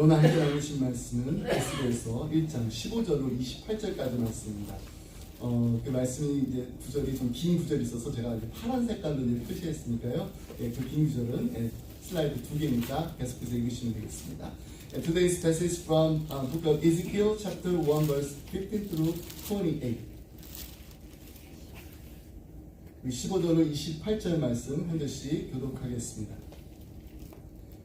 오늘 함께 나누신 말씀은 에스겔서 1장 15절로 28절까지 말씀입니다. 그 말씀이 이제 구절이 좀 긴 구절이 있어서 제가 이제 파란 색깔로 이제 표시했으니까요. 그 긴 구절은 슬라이드 2개니까 계속해서 읽으시면 되겠습니다. Today's passage from book of Ezekiel chapter 1 verse 15 through 28. 15절로 28절 말씀 한 절씩 교독하겠습니다.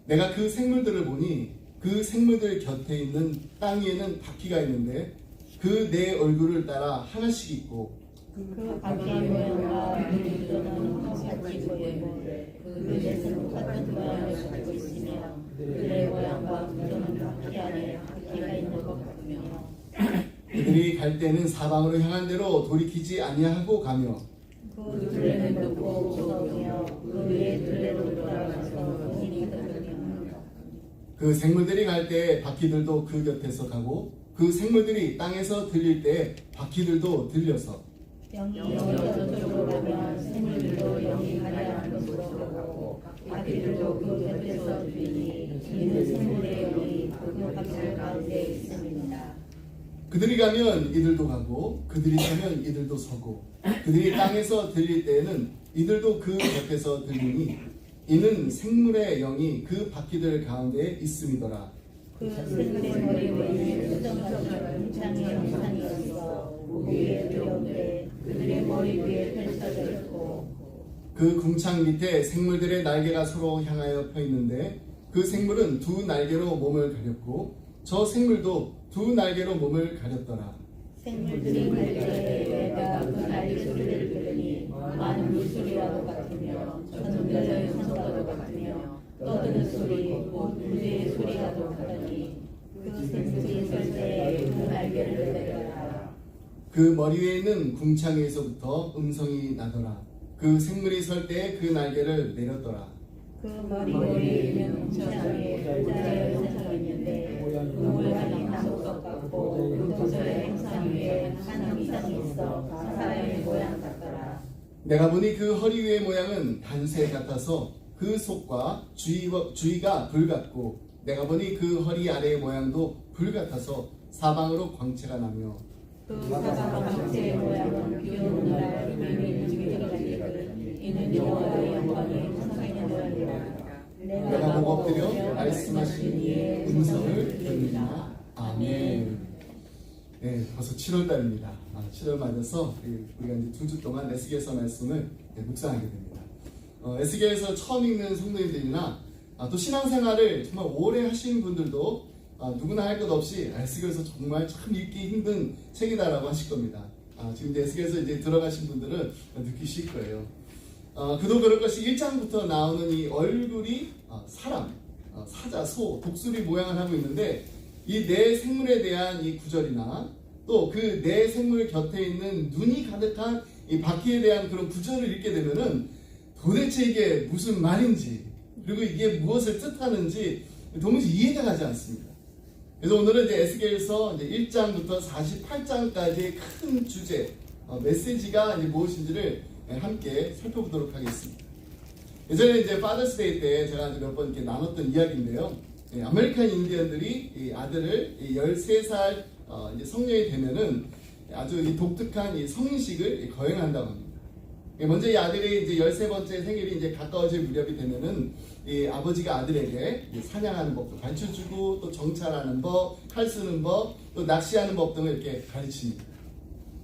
내가 그 생물들을 보니 그 생물들 곁에 있는 땅 위에는 바퀴가 있는데 그 네 얼굴을 따라 하나씩 있고 그 바퀴의 모양과 눈이 드러나는 바퀴 보이고 그네 생물 같은 모양을 가지고 있으며 그들의 모양과 드러나는 바퀴 안에 바퀴가 있는 것 같으며 그들이 갈 때는 사방으로 향한 대로 돌이키지 아니하고 가며 그 둘레는 높고 무서우며 그 위에 둘레로 돌아가서 문이 닫으며 그 생물들이 갈 때 바퀴들도 그 곁에서 가고 그 생물들이 땅에서 들릴 때 바퀴들도 들려서 영이 저쪽으로 가면 생물들도 영이 가야 하는 곳으로 가고 바퀴들도 그 곁에서 들리니 이는 생물의 영이 그 바퀴들 가운데 있습니다. 그들이 가면 이들도 가고 그들이 서면 이들도 서고 그들이 땅에서 들릴 때에는 이들도 그 곁에서 들리니 이는 생물의 영이 그 바퀴들 가운데 있음이더라. 그 생물의 머리 위에는 수정처럼 문창의 형상이 있어 위에 두려운데 그들의 머리 위에 펼쳐져 있고 그 궁창 밑에 생물들의 날개가 서로 향하여 펴 있는데 그 생물은 두 날개로 몸을 가렸고 저 생물도 두 날개로 몸을 가렸더라. 생물들이 날개가 그 날개 소리를 들으니 많은 물소리와도 같으며 천둥자의 산소와도 같으며 떠드는 소리 곧 우주의 소리가 똑같으니 그 생물이 설 때 그 날개를 내려라. 그 머리 위에 있는 궁창에서부터 음성이 나더라. 그 생물이 설 때 그 날개를 내렸더라. 그 머리 위에 있는 궁창에 여자의 형상이 있는데 그 모양이 나무석 같고 그 여자의 형상 위에 한 이상이 있어 사람의 모양 같더라. 내가 보니 그 허리 위의 모양은 단새 같아서 그 속과 주위가 불 같고 내가 보니 그 허리 아래의 모양도 불 같아서 사방으로 광채가 나며 그 사방 광채의 모양은 비오는 날 힘이 움직이거든 이는 여호와의 영광이 항상의 모양이라. 내가 보고 엎드려 말씀하신 이의 음성을 들으리라. 아멘. 네, 벌써 7월달입니다. 7월 맞아서 우리가 이제 2주 동안 에스겔서 말씀을 묵상하게 됩니다. 에스겔서 처음 읽는 성도님들이나 또 신앙생활을 정말 오래 하신 분들도 누구나 할 것 없이 에스겔서 정말 참 읽기 힘든 책이다라고 하실 겁니다. 지금 이제 에스겔서 이제 들어가신 분들은 느끼실 거예요. 그도 그럴 것이 1장부터 나오는 이 얼굴이 사람, 사자, 소, 독수리 모양을 하고 있는데 이 네 생물에 대한 이 구절이나 또 그 네 생물 곁에 있는 눈이 가득한 이 바퀴에 대한 그런 구절을 읽게 되면은 도대체 이게 무슨 말인지 그리고 이게 무엇을 뜻하는지 도무지 이해가 가지 않습니다. 그래서 오늘은 이제 에스겔서 이제 1장부터 48장까지의 큰 주제, 메시지가 이제 무엇인지를 함께 살펴보도록 하겠습니다. 예전에 이제 파더스데이 때 제가 몇 번 이렇게 나눴던 이야기인데요. 아메리칸 인디언들이 이 아들을 13살 이제 성년이 되면은 아주 이 독특한 이 성인식을 거행한다고 합니다. 먼저 이 아들이 이제 13번째 생일이 이제 가까워질 무렵이 되면은 이 아버지가 아들에게 사냥하는 법도 가르쳐주고 또 정찰하는 법, 칼 쓰는 법, 또 낚시하는 법 등을 이렇게 가르칩니다.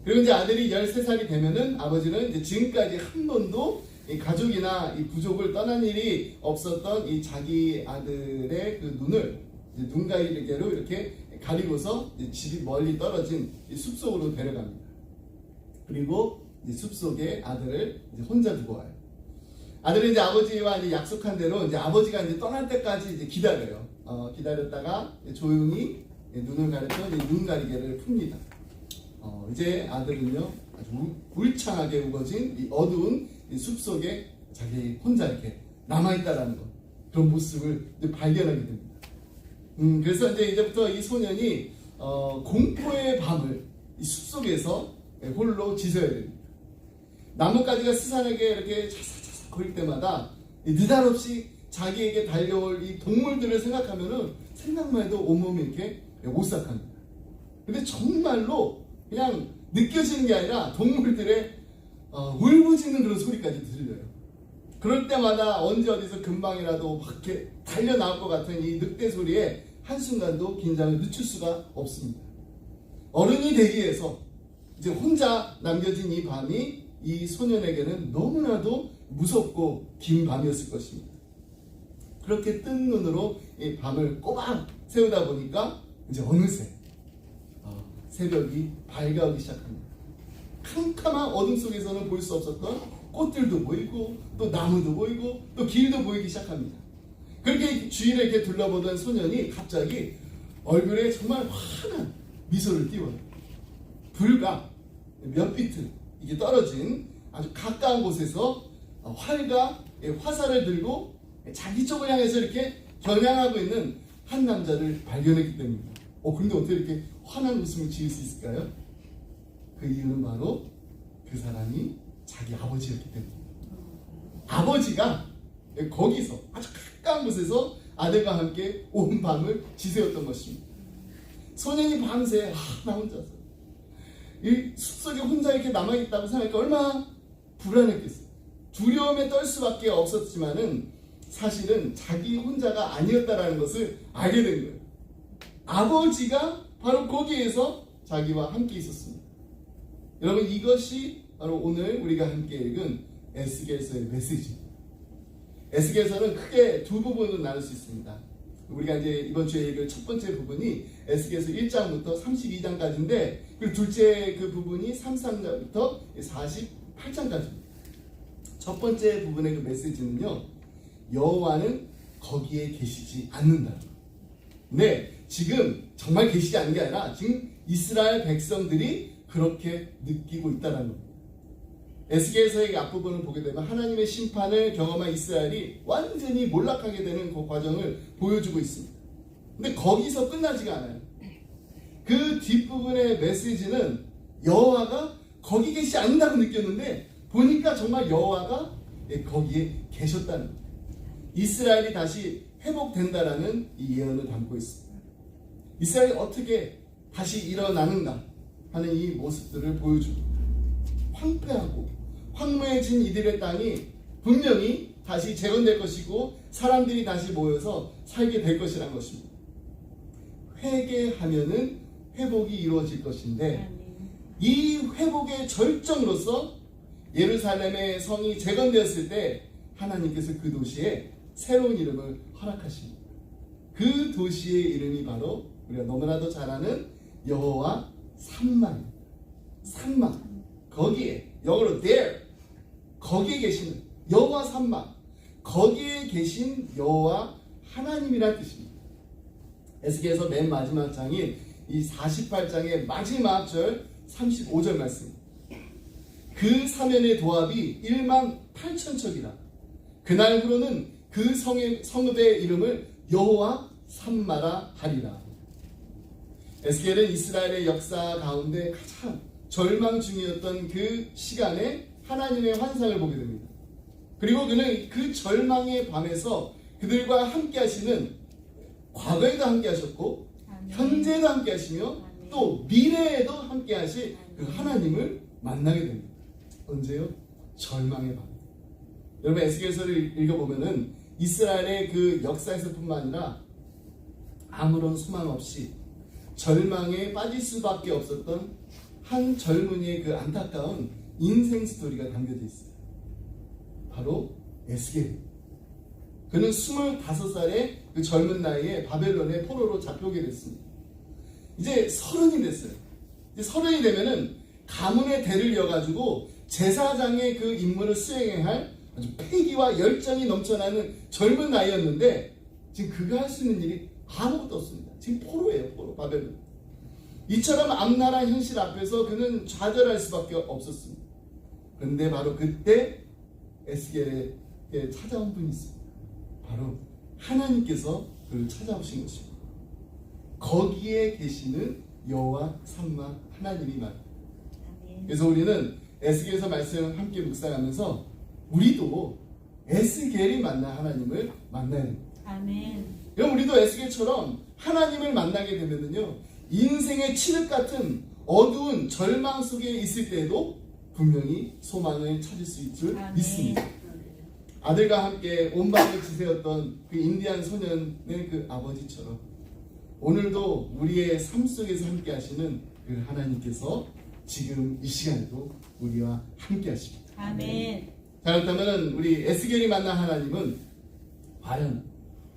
그리고 이제 아들이 13살이 되면은 아버지는 이제 지금까지 한 번도 이 가족이나 이 부족을 떠난 일이 없었던 이 자기 아들의 그 눈을 눈가리개로 이렇게 가리고서 집이 멀리 떨어진 이 숲속으로 데려갑니다. 그리고 이 숲속에 아들을 이제 혼자 두고 와요. 아들은 이제 아버지와 이제 약속한 대로 이제 아버지가 이제 떠날 때까지 이제 기다려요. 기다렸다가 조용히 눈을 가려서 눈가리개를 풉니다. 이제 아들은요 아주 울창하게 우거진 이 어두운 이 숲속에 자기 혼자 이렇게 남아있다라는 것, 그런 모습을 이제 발견하게 됩니다. 그래서 이제부터 이 소년이 공포의 밤을 이 숲속에서 홀로 지새야 됩니다. 나뭇가지가 스산하게 이렇게 차삭차삭 거릴 때마다 느닷없이 자기에게 달려올 이 동물들을 생각하면은 생각만 해도 온몸이 이렇게 오싹합니다. 근데 정말로 그냥 느껴지는 게 아니라 동물들의 울부짖는 그런 소리까지 들려요. 그럴 때마다 언제 어디서 금방이라도 막 이렇게 달려 나올 것 같은 이 늑대 소리에 한순간도 긴장을 늦출 수가 없습니다. 어른이 되기 위해서 이제 혼자 남겨진 이 밤이 이 소년에게는 너무나도 무섭고 긴 밤이었을 것입니다. 그렇게 뜬 눈으로 이 밤을 꼬박 세우다 보니까 이제 어느새 새벽이 밝아오기 시작합니다. 캄캄한 어둠 속에서는 볼 수 없었던 꽃들도 보이고 또 나무도 보이고 또 길도 보이기 시작합니다. 그렇게 주위를 이렇게 둘러보던 소년이 갑자기 얼굴에 정말 환한 미소를 띄워요. 불과 몇 피트 이게 떨어진 아주 가까운 곳에서 활과 화살을 들고 자기 쪽을 향해서 이렇게 겨냥하고 있는 한 남자를 발견했기 때문입니다. 그런데 어떻게 이렇게 환한 웃음을 지을 수 있을까요? 그 이유는 바로 그 사람이 자기 아버지였기 때문입니다. 아버지가 거기서 아주 가까운 곳에서 아들과 함께 온 밤을 지새웠던 것입니다. 소년이 밤새 나 혼자서 이 숲속에 혼자 이렇게 남아있다고 생각하니까 얼마나 불안했겠어요. 두려움에 떨 수밖에 없었지만은 사실은 자기 혼자가 아니었다라는 것을 알게 된 거예요. 아버지가 바로 거기에서 자기와 함께 있었습니다. 여러분, 이것이 바로 오늘 우리가 함께 읽은 에스겔서의 메시지입니다. 에스겔서는 크게 두 부분으로 나눌 수 있습니다. 우리가 이제 이번 주에 읽을 첫 번째 부분이 에스겔서 1장부터 32장까지인데, 그리고 둘째 그 부분이 33장부터 48장까지입니다. 첫 번째 부분의 그 메시지는요, 여호와는 거기에 계시지 않는다. 근데 지금 정말 계시지 않는 게 아니라 지금 이스라엘 백성들이 그렇게 느끼고 있다는 겁니다. 에스겔서의 앞부분을 보게 되면 하나님의 심판을 경험한 이스라엘이 완전히 몰락하게 되는 그 과정을 보여주고 있습니다. 근데 거기서 끝나지가 않아요. 그 뒷부분의 메시지는 여호와가 거기 계시지 않는다고 느꼈는데 보니까 정말 여호와가 거기에 계셨다는 거예요. 이스라엘이 다시 회복된다라는 이 예언을 담고 있습니다. 이스라엘이 어떻게 다시 일어나는가 하는 이 모습들을 보여줍니다. 황폐하고 황무해진 이들의 땅이 분명히 다시 재건될 것이고 사람들이 다시 모여서 살게 될 것이라는 것입니다. 회개하면은 회복이 이루어질 것인데 이 회복의 절정으로서 예루살렘의 성이 재건되었을 때 하나님께서 그 도시에 새로운 이름을 허락하십니다. 그 도시의 이름이 바로 우리가 너무나도 잘 아는 여호와 산마입니다. 산마, 거기에 영어로 there, 거기에 계시는 여호와 산마, 거기에 계신 여호와 하나님이라는 뜻입니다. 에스겔서 맨 마지막 장인 이 48장의 마지막 절 35절 말씀입니다. 그 사면의 도합이 18,000척이라. 그날부로는 그 성읍의 이름을 여호와 산마라 하리라. 에스겔은 이스라엘의 역사 가운데 가장 절망 중이었던 그 시간에 하나님의 환상을 보게 됩니다. 그리고 그는 그 절망의 밤에서 그들과 함께 하시는 과거에도 함께 하셨고 현재도 함께 하시며 또 미래에도 함께 하실 그 하나님을 만나게 됩니다. 언제요? 절망의 밤. 여러분, 에스겔서를 읽어보면은 이스라엘의 그 역사에서뿐만 아니라 아무런 소망 없이 절망에 빠질 수밖에 없었던 한 젊은이의 그 안타까운 인생 스토리가 담겨져 있어요. 바로 에스겔. 그는 25살의 그 젊은 나이에 바벨론의 포로로 잡혀오게 됐습니다. 이제 30이 됐어요. 이제 30이 되면은 가문의 대를 이어가지고 제사장의 그 임무를 수행해야 할 아주 패기와 열정이 넘쳐나는 젊은 나이였는데 지금 그가 할 수 있는 일이 아무것도 없습니다. 지금 포로예요, 포로, 바벨론. 이처럼 앞나라 현실 앞에서 그는 좌절할 수밖에 없었습니다. 그런데 바로 그때 에스겔에 찾아온 분이 있습니다. 바로 하나님께서 그를 찾아오신 것입니다. 거기에 계시는 여호와 산마 하나님이 말입니다. 그래서 우리는 에스겔서 말씀 함께 묵상하면서 우리도 에스겔이 만난 하나님을 만나야 됩니다. 아멘. 그럼 우리도 에스겔처럼 하나님을 만나게 되면은요, 인생의 칠흑 같은 어두운 절망 속에 있을 때에도 분명히 소망을 찾을 수 있을 줄 아멘. 믿습니다. 아들과 함께 온 밤을 지새웠던 그 인디안 소년의 그 아버지처럼 오늘도 우리의 삶 속에서 함께 하시는 그 하나님께서 지금 이 시간에도 우리와 함께 하십니다. 아멘. 자, 그렇다면 우리 에스겔이 만난 하나님은 과연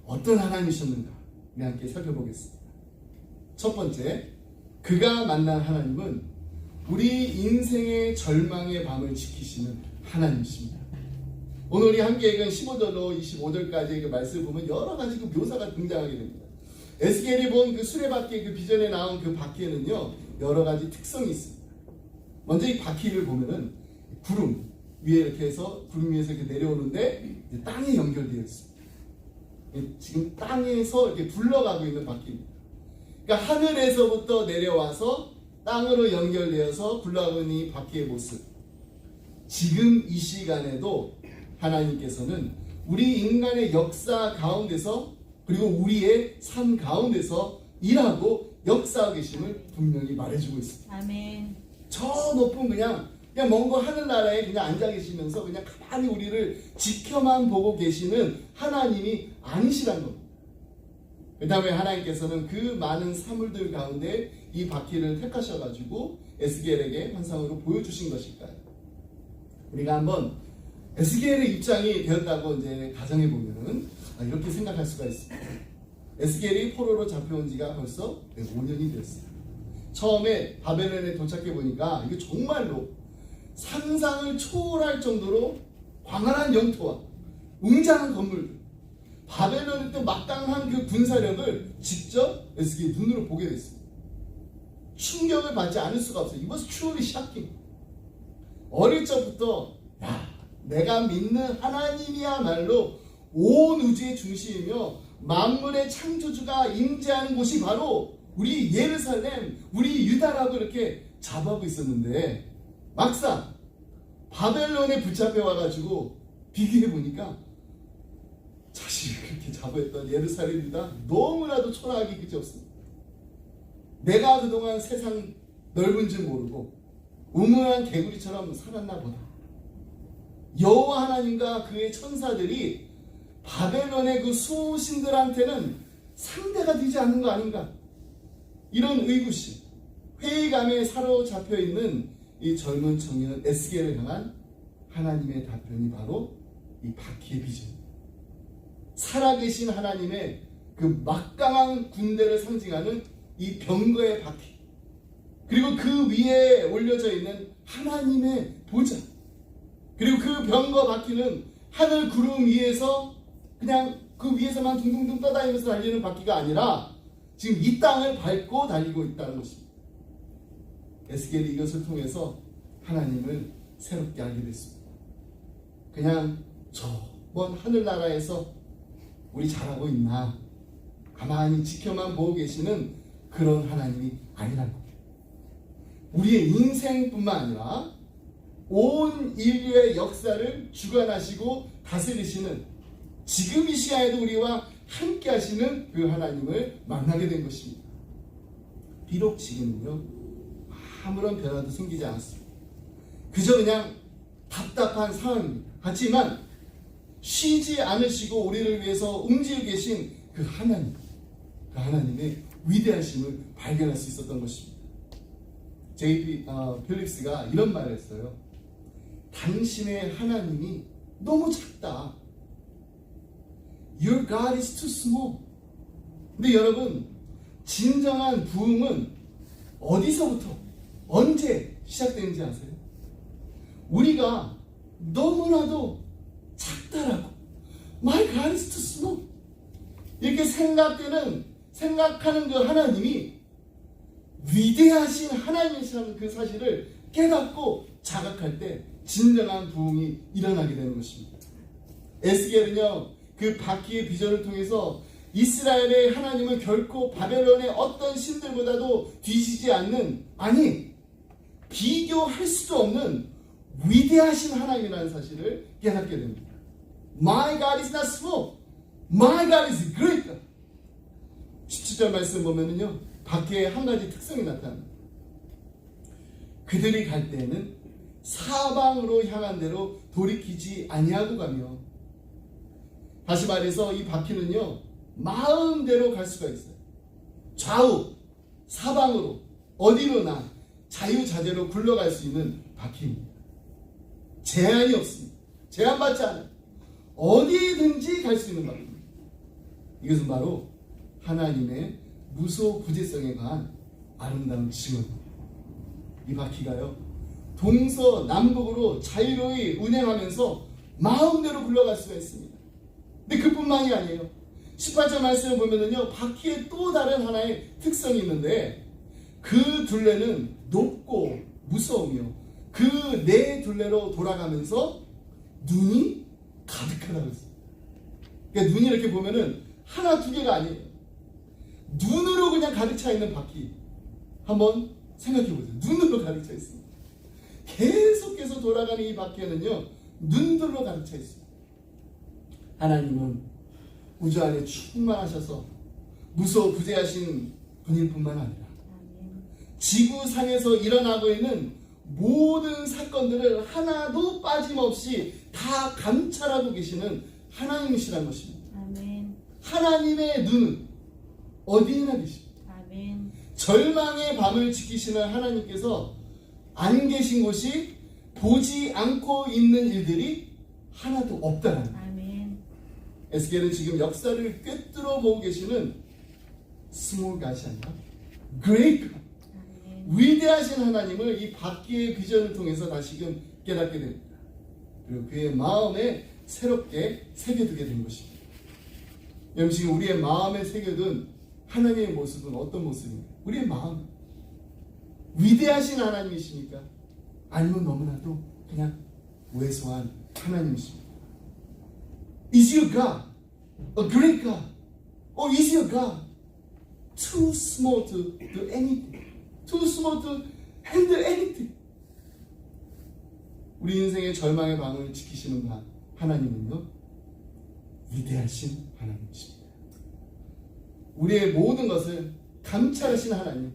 어떤 하나님이셨는가 우리 함께 살펴보겠습니다. 첫 번째, 그가 만난 하나님은 우리 인생의 절망의 밤을 지키시는 하나님이십니다. 오늘 우리 함께 읽은 15절로 25절까지의 그 말씀을 보면 여러 가지 그 묘사가 등장하게 됩니다. 에스겔이 본 그 수레바퀴 그 비전에 나온 그 바퀴에는요, 여러 가지 특성이 있습니다. 먼저 이 바퀴를 보면은 구름 위에 이렇게 해서 구름 위에서 이렇게 내려오는데 이제 땅에 연결되어 있습니다. 지금 땅에서 이렇게 굴러가고 있는 바퀴입니다. 그러니까 하늘에서부터 내려와서 땅으로 연결되어서 굴러가고 있는 이 바퀴의 모습. 지금 이 시간에도 하나님께서는 우리 인간의 역사 가운데서 그리고 우리의 삶 가운데서 일하고 역사하고 계심을 분명히 말해주고 있습니다. 아멘. 저 높은 그냥 먼 거 하늘나라에 그냥 앉아 계시면서 그냥 가만히 우리를 지켜만 보고 계시는 하나님이 아니시란 겁니다. 그 다음에 하나님께서는 그 많은 사물들 가운데 이 바퀴를 택하셔가지고 에스겔에게 환상으로 보여주신 것일까요? 우리가 한번 에스겔의 입장이 되었다고 이제 가정해 보면은 이렇게 생각할 수가 있습니다. 에스겔이 포로로 잡혀온 지가 벌써 5년이 되었어요. 처음에 바벨론에 도착해 보니까 이게 정말로 상상을 초월할 정도로 광활한 영토와 웅장한 건물들, 바벨론의 또 막강한 그 군사력을 직접 에스겔이 눈으로 보게 됐습니다. 충격을 받지 않을 수가 없어요. It was truly shocking. 어릴 적부터 내가 믿는 하나님이야말로 온 우주의 중심이며 만물의 창조주가 임재하는 곳이 바로 우리 예루살렘, 우리 유다라고 이렇게 잡아오고 있었는데 막상 바벨론에 붙잡혀 와가지고 비교해 보니까 자신이 그렇게 잡아했던 예루살렘 유다 너무나도 초라하기 그지없습니다. 내가 그동안 세상 넓은 줄 모르고 우물한 개구리처럼 살았나 보다. 여호와 하나님과 그의 천사들이 바벨론의 그 수호신들한테는 상대가 되지 않는 거 아닌가? 이런 의구심, 회의감에 사로잡혀 있는 이 젊은 청년 에스겔을 향한 하나님의 답변이 바로 이 바퀴의 비전입니다. 살아계신 하나님의 그 막강한 군대를 상징하는 이 병거의 바퀴, 그리고 그 위에 올려져 있는 하나님의 보좌, 그리고 그 병거 바퀴는 하늘 구름 위에서 그냥 그 위에서만 둥둥둥 떠다니면서 달리는 바퀴가 아니라 지금 이 땅을 밟고 달리고 있다는 것입니다. 에스겔이 이것을 통해서 하나님을 새롭게 알게 됐습니다. 그냥 저 먼 하늘나라에서 우리 잘하고 있나 가만히 지켜만 보고 계시는 그런 하나님이 아니라는 겁니다. 우리의 인생뿐만 아니라 온 인류의 역사를 주관하시고 다스리시는 지금 이 시간에도 우리와 함께 하시는 그 하나님을 만나게 된 것입니다. 비록 지금은요 아무런 변화도 생기지 않았습니다. 그저 그냥 답답한 상황입니다. 하지만 쉬지 않으시고 우리를 위해서 움직이고 계신 그 하나님, 그 하나님의 위대하심을 발견할 수 있었던 것입니다. 제이피 필립스가 이런 말을 했어요. 당신의 하나님이 너무 작다. Your God is too small. 근데 여러분, 진정한 부흥은 어디서부터 언제 시작되는지 아세요? 우리가 너무나도 작다라고 My God is too small 이렇게 생각하는 그 하나님이 위대하신 하나님이라는 그 사실을 깨닫고 자각할 때 진정한 부흥이 일어나게 되는 것입니다. 에스겔은요 그 바퀴의 비전을 통해서 이스라엘의 하나님은 결코 바벨론의 어떤 신들보다도 뒤지지 않는, 아니 비교할 수도 없는 위대하신 하나님이라는 사실을 깨닫게 됩니다. My God is not small. My God is great. 17절 말씀 보면은요, 밖에 한 가지 특성이 나타납니다. 그들이 갈 때에는 사방으로 향한 대로 돌이키지 아니하고 가며, 다시 말해서 이 바퀴는요, 마음대로 갈 수가 있어요. 좌우, 사방으로, 어디로나 자유자재로 굴러갈 수 있는 바퀴입니다. 제한이 없습니다. 제한받지 않아요. 어디든지 갈 수 있는 바퀴입니다. 이것은 바로 하나님의 무소부재성에 관한 아름다운 증언입니다. 이 바퀴가요, 동서남북으로 자유로이 운행하면서 마음대로 굴러갈 수가 있습니다. 근데 그뿐만이 아니에요. 18절 말씀을 보면은요, 바퀴에 또 다른 하나의 특성이 있는데, 그 둘레는 높고 무서우며 그 네 둘레로 돌아가면서 눈이 가득하다고 했어요. 그러니까 눈이 이렇게 보면은 하나 두 개가 아니에요. 눈으로 그냥 가득 차 있는 바퀴. 한번 생각해 보세요. 눈으로 가득 차 있습니다. 계속해서 돌아가는 이 바퀴에는요, 눈들로 가득 차 있어요. 하나님은 우주 안에 충만하셔서 무소부재하신 분일 뿐만 아니라 지구상에서 일어나고 있는 모든 사건들을 하나도 빠짐없이 다 감찰하고 계시는 하나님이시라는 것입니다. 아멘. 하나님의 눈은 어디에나 계십니다. 아멘. 절망의 밤을 지키시는 하나님께서 안 계신 곳이 보지 않고 있는 일들이 하나도 없다는. 아멘. 에스겔은 지금 역사를 꿰뚫어 보고 계시는 스몰 갓이 아니라 그레이트 갓, 위대하신 하나님을 이 바퀴의 비전을 통해서 다시금 깨닫게 됩니다. 그리고 그의 마음에 새롭게 새겨두게 된 것입니다. 여러분, 지금 우리의 마음에 새겨둔 하나님의 모습은 어떤 모습입니까? 우리의 마음. 위대하신 하나님이십니까? 아니면 너무나도 그냥 왜소한 하나님이십니까? Is your God a great God? Or is your God too small to do anything? Too small to handle anything? 우리 인생의 절망의 방을 지키시는 하나님은요, 위대하신 하나님이십니다. 우리의 모든 것을 감찰하시는 하나님,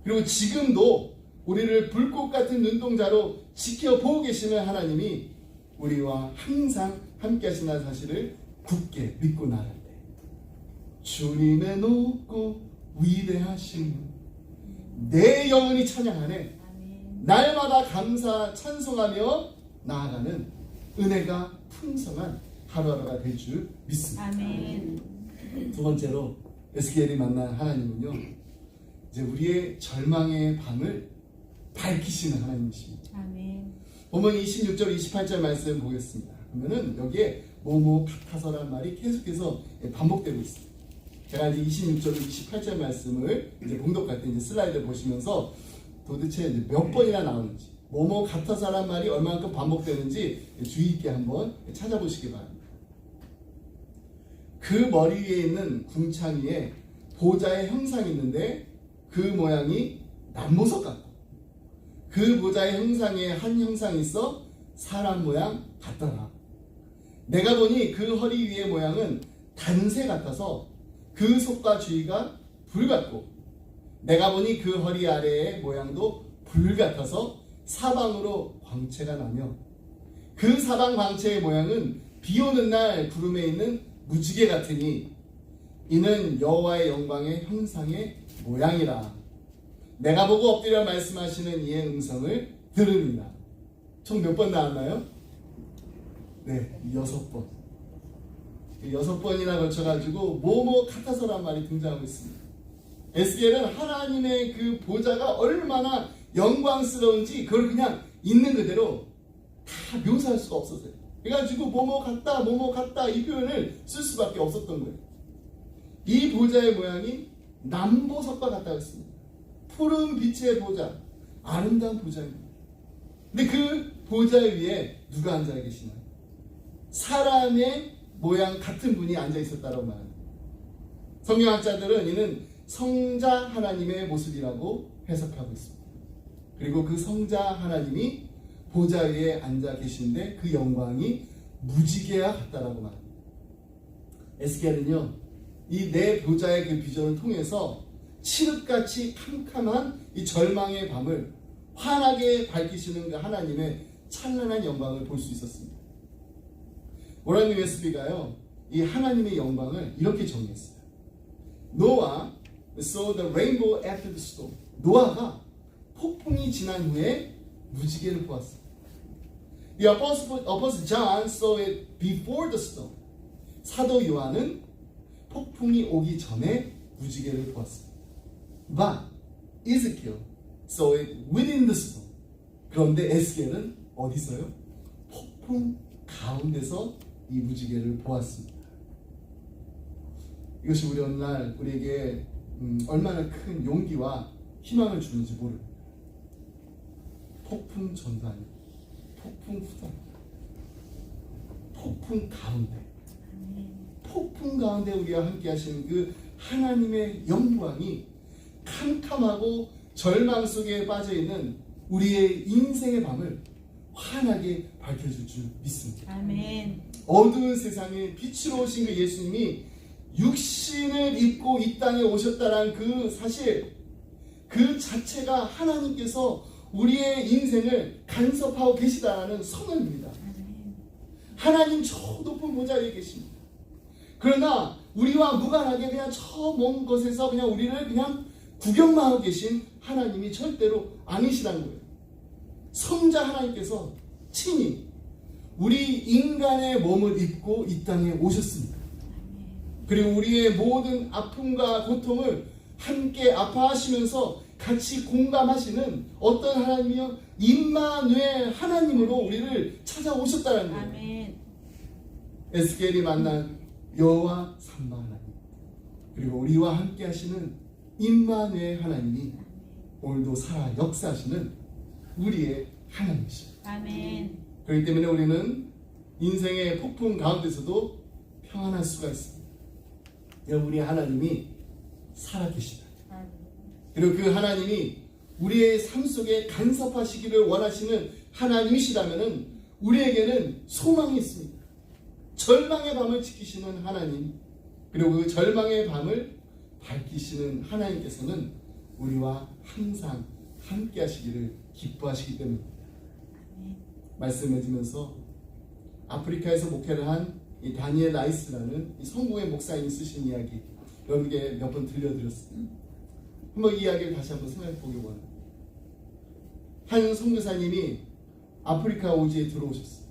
그리고 지금도 우리를 불꽃 같은 눈동자로 지켜보고 계시는 하나님이 우리와 항상 함께 하시는 사실을 굳게 믿고 나갈 때, 주님의 높고 위대하신 내 영혼이 찬양하네. 날마다 감사 찬송하며 나아가는 은혜가 풍성한 하루하루가 될 줄 믿습니다. 아멘. 두 번째로 에스겔이 만난 하나님은요, 이제 우리의 절망의 밤을 밝히시는 하나님이십니다. 아멘. 보면 26절 28절 말씀 보겠습니다. 그러면은 여기에 뭐뭐 같아서란 말이 계속해서 반복되고 있습니다. 제가 이제 26절 28절 말씀을 이제 봉독할 때 이제 슬라이드 보시면서 도대체 이제 몇 번이나 나오는지, 뭐뭐 같아서란 말이 얼마만큼 반복되는지 주의 있게 한번 찾아보시기 바랍니다. 그 머리 위에 있는 궁창 위에 보좌의 형상이 있는데 그 모양이 남보석 같고, 그 보좌의 형상에 한 형상이 있어 사람 모양 같더라. 내가 보니 그 허리 위의 모양은 단새 같아서 그 속과 주위가 불 같고, 내가 보니 그 허리 아래의 모양도 불 같아서 사방으로 광채가 나며, 그 사방 광채의 모양은 비 오는 날 구름에 있는 무지개 같으니 이는 여호와의 영광의 형상의 모양이라. 내가 보고 엎드려 말씀하시는 이의 음성을 들으리라. 총 몇 번 나왔나요? 네, 6번. 6번이나 걸쳐가지고 뭐뭐 같아서란 말이 등장하고 있습니다. 에스겔은 하나님의 그 보좌가 얼마나 영광스러운지 그걸 그냥 있는 그대로 다 묘사할 수가 없었어요. 그래가지고 뭐뭐 같다 이 표현을 쓸 수밖에 없었던 거예요. 이 보좌의 모양이 남보석과 같다고 했습니다. 푸른 빛의 보좌, 아름다운 보좌입니다. 근데 그 보좌 위에 누가 앉아 계시나요? 사람의 모양 같은 분이 앉아 있었다고 말합니다. 성경학자들은 이는 성자 하나님의 모습이라고 해석하고 있습니다. 그리고 그 성자 하나님이 보좌 위에 앉아 계신데 그 영광이 무지개와 같다라고 말합니다. 에스겔은요, 이 내 보좌의 그 비전을 통해서 칠흑같이 캄캄한 이 절망의 밤을 환하게 밝히시는 그 하나님의 찬란한 영광을 볼 수 있었습니다. 오라님 웨스비가요, 이 하나님의 영광을 이렇게 정의했어요. 노아 saw the rainbow after the storm. 노아가 폭풍이 지난 후에 무지개를 보았어요. The Apostle John saw it before the storm. 사도 요한은 폭풍이 오기 전에 무지개를 보았습니다. But Ezekiel saw it within the storm. 그런데 에스겔은 어디서요? 폭풍 가운데서 이 무지개를 보았습니다. 이것이 우리 오늘날 우리에게 얼마나 큰 용기와 희망을 주는지 모릅니다. 폭풍 전도 아니고 폭풍 후다. 폭풍 가운데, 폭풍 가운데 우리와 함께 하시는 그 하나님의 영광이 캄캄하고 절망 속에 빠져있는 우리의 인생의 밤을 환하게 밝혀줄 줄 믿습니다. 아멘. 어두운 세상에 빛으로 오신 그 예수님이 육신을 입고 이 땅에 오셨다는 그 사실, 그 자체가 하나님께서 우리의 인생을 간섭하고 계시다는 선언입니다. 하나님 저 높은 보좌에 계십니다. 그러나 우리와 무관하게 그냥 저 먼 곳에서 그냥 우리를 그냥 구경만 하고 계신 하나님이 절대로 아니시라는 거예요. 성자 하나님께서 친히 우리 인간의 몸을 입고 이 땅에 오셨습니다. 그리고 우리의 모든 아픔과 고통을 함께 아파하시면서 같이 공감하시는 어떤 하나님이요? 임마누엘 하나님으로 우리를 찾아오셨다는 거예요. 아멘. 에스겔이 만난 여호와 삼마 하나님, 그리고 우리와 함께 하시는 임마누엘 하나님이 오늘도 살아 역사하시는 우리의 하나님이십니다. 아멘. 그렇기 때문에 우리는 인생의 폭풍 가운데서도 평안할 수가 있습니다. 여러분, 우리 하나님이 살아계시다. 그리고 그 하나님이 우리의 삶 속에 간섭하시기를 원하시는 하나님이시라면 우리에게는 소망이 있습니다. 절망의 밤을 지키시는 하나님, 그리고 그 절망의 밤을 밝히시는 하나님께서는 우리와 항상 함께 하시기를 기뻐하시기 때문입니다. 말씀을 드리면서 아프리카에서 목회를 한 이 다니엘 라이스라는 이 성공의 목사님이 쓰신 이야기 여러분께 몇 번 들려드렸습니다. 한번 이 이야기를 다시 한번 생각해 보기 원합니다. 한 선교사님이 아프리카 오지에 들어오셨어요.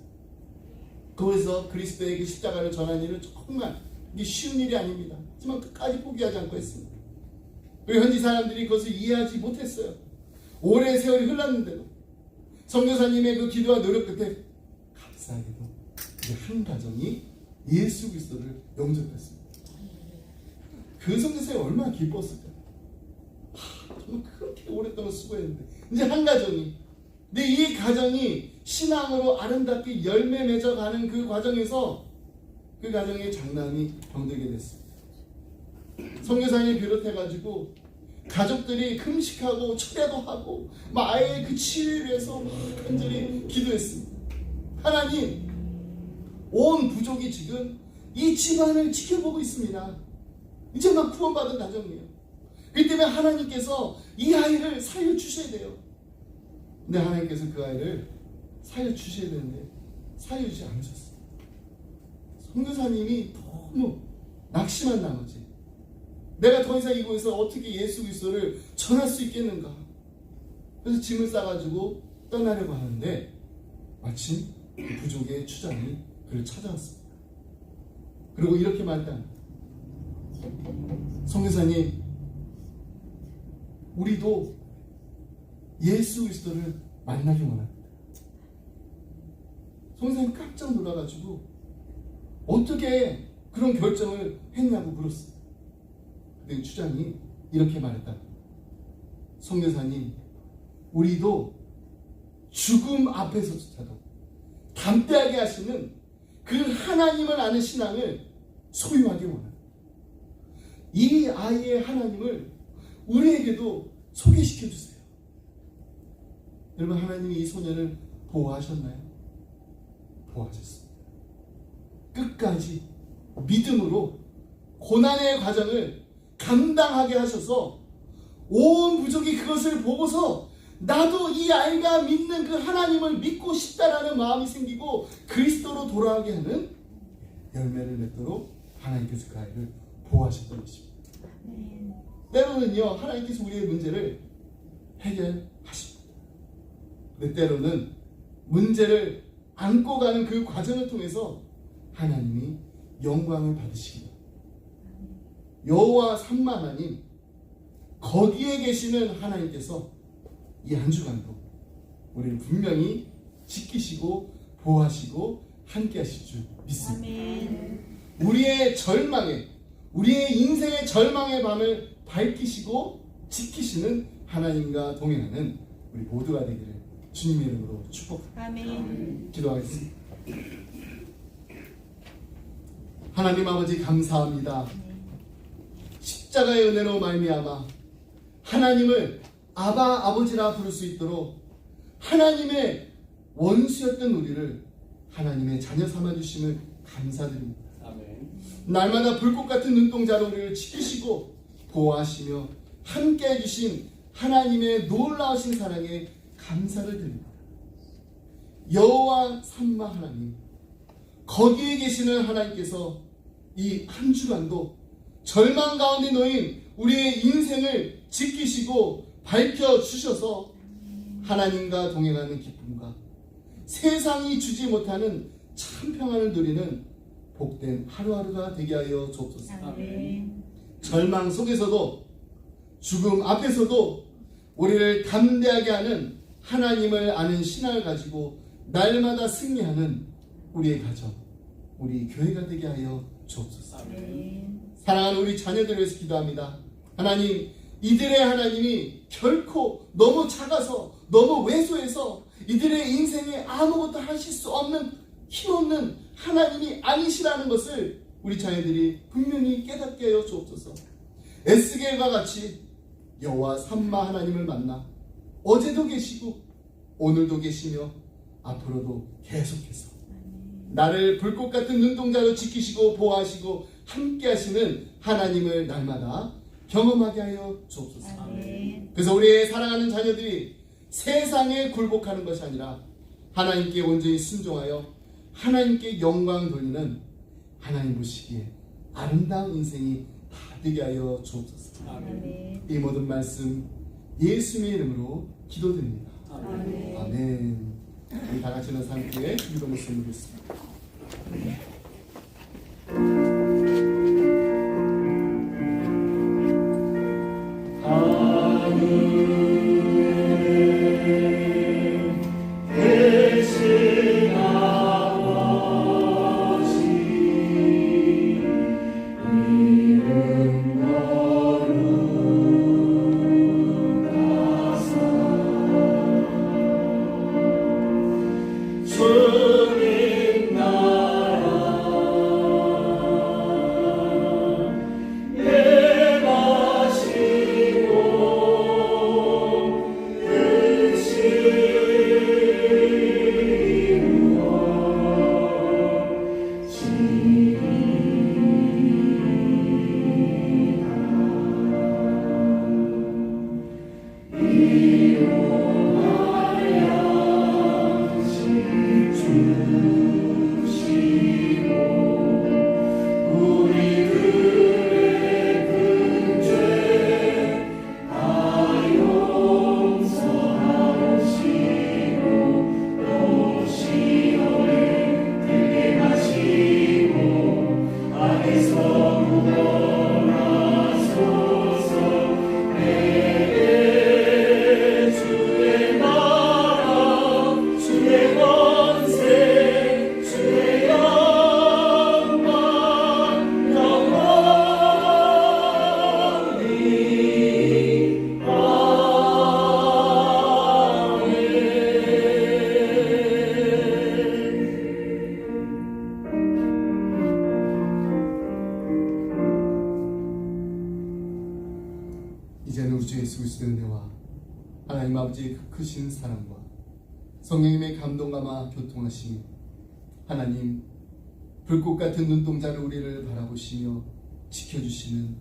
거기서 그리스도에게 십자가를 전하는 일은 정말 이게 쉬운 일이 아닙니다. 하지만 끝까지 포기하지 않고 했습니다. 그리고 현지 사람들이 그것을 이해하지 못했어요. 오랜 세월이 흘렀는데도 선교사님의 그 기도와 노력 끝에 감사하게도 한 가정이 예수 그리스도를 영접했습니다. 그 선교사님이 얼마나 기뻤을까요? 정말 그렇게 오랫동안 수고했는데 이제 한 가정이, 근데 이 가정이 신앙으로 아름답게 열매 맺어가는 그 과정에서 그 가정의 장남이 병들게 됐습니다. 선교사님 비롯해가지고 가족들이 금식하고 철야도 하고 막 아이의 그 치유를 위해서 막 간절히 기도했습니다. 하나님, 온 부족이 지금 이 집안을 지켜보고 있습니다. 이제 막 구원받은 가정이에요. 그렇기 때문에 하나님께서 이 아이를 살려주셔야 돼요. 근데 하나님께서 그 아이를 살려주셔야 되는데 살려주지 않으셨어요. 선교사님이 너무 낙심한 나머지 내가 더 이상 이곳에서 어떻게 예수 그리스도를 전할 수 있겠는가. 그래서 짐을 싸가지고 떠나려고 하는데 마침 그 부족의 추장이 그를 찾아왔습니다. 그리고 이렇게 말했다. 선교사님, 우리도 예수 그리스도를 만나기 원합니다. 선교사님 깜짝 놀라가지고 어떻게 그런 결정을 했냐고 물었어요. 그때 추장이 이렇게 말했다. 선교사님, 우리도 죽음 앞에서조차도 담대하게 하시는 그 하나님을 아는 신앙을 소유하기 원합니다. 이 아이의 하나님을 우리에게도 소개시켜 주세요. 여러분, 하나님이 이 소년을 보호하셨나요? 보호하셨습니다. 끝까지 믿음으로 고난의 과정을 감당하게 하셔서 온 부족이 그것을 보고서 나도 이 아이가 믿는 그 하나님을 믿고 싶다라는 마음이 생기고 그리스도로 돌아가게 하는 열매를 맺도록 하나님께서 그 아이를 보호하셨던 것입니다. 때로는요, 하나님께서 우리의 문제를 해결하십니다. 근데 때로는 문제를 안고 가는 그 과정을 통해서 하나님이 영광을 받으시기도 합니다. 여호와 삼마 하나님, 거기에 계시는 하나님께서 이 한 주간도 우리를 분명히 지키시고 보호하시고 함께 하실 줄 믿습니다. 아멘. 우리의 절망에, 우리의 인생의 절망의 밤을 밝히시고 지키시는 하나님과 동행하는 우리 모두가 되기를 주님의 이름으로 축복합니다. 아멘. 기도하겠습니다. 하나님 아버지 감사합니다. 십자가의 은혜로 말미암아 하나님을 아바 아버지라 부를 수 있도록 하나님의 원수였던 우리를 하나님의 자녀 삼아주심을 감사드립니다. 아멘. 날마다 불꽃 같은 눈동자로 우리를 지키시고 보호하시며 함께 해주신 하나님의 놀라우신 사랑에 감사를 드립니다. 여호와 삼마 하나님, 거기에 계시는 하나님께서 이 한 주간도 절망 가운데 놓인 우리의 인생을 지키시고 밝혀주셔서 하나님과 동행하는 기쁨과 세상이 주지 못하는 참 평안을 누리는 복된 하루하루가 되게 하여 주옵소서. 아멘. 절망 속에서도 죽음 앞에서도 우리를 담대하게 하는 하나님을 아는 신앙을 가지고 날마다 승리하는 우리의 가정, 우리 교회가 되게 하여 주옵소서. 아멘. 사랑하는 우리 자녀들을 위해서 기도합니다. 하나님, 이들의 하나님이 결코 너무 작아서 너무 왜소해서 이들의 인생에 아무것도 하실 수 없는 힘없는 하나님이 아니시라는 것을 우리 자녀들이 분명히 깨닫게 하여 주옵소서. 에스겔과 같이 여호와 삼마 하나님을 만나 어제도 계시고 오늘도 계시며 앞으로도 계속해서 나를 불꽃 같은 눈동자로 지키시고 보호하시고 함께 하시는 하나님을 날마다 경험하게 하여 주옵소서. 아멘. 그래서 우리의 사랑하는 자녀들이 세상에 굴복하는 것이 아니라 하나님께 온전히 순종하여 하나님께 영광 돌리는 하나님 보시기에 아름다운 인생이 다 되게 하여 주옵소서. 아멘. 이 모든 말씀 예수님의 이름으로 기도드립니다. 아멘. 아멘. 우리 다 같이 나서 함께 기도 말씀 드리겠습니다. 이제는 우리 주 예수 그리스도의 은혜와 하나님 아버지의 그 크신 사랑과 성령님의 감동감화 교통하심이 하나님 불꽃 같은 눈동자로 우리를 바라보시며 지켜주시는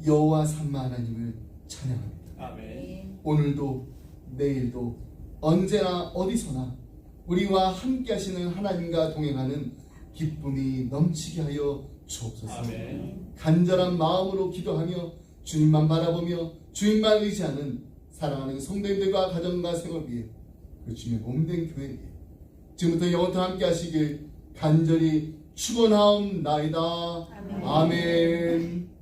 여호와 삼마 하나님을 찬양합니다. 아멘. 오늘도 내일도 언제나 어디서나 우리와 함께 하시는 하나님과 동행하는 기쁨이 넘치게 하여 주옵소서. 아멘. 간절한 마음으로 기도하며 주님만 바라보며 주님만 의지하는 사랑하는 성도님들과 가정과 생활 위해 그 주님의 몸된 교회 위해 지금부터 영원토 함께 하시길 간절히 축원하옵나이다. 아멘.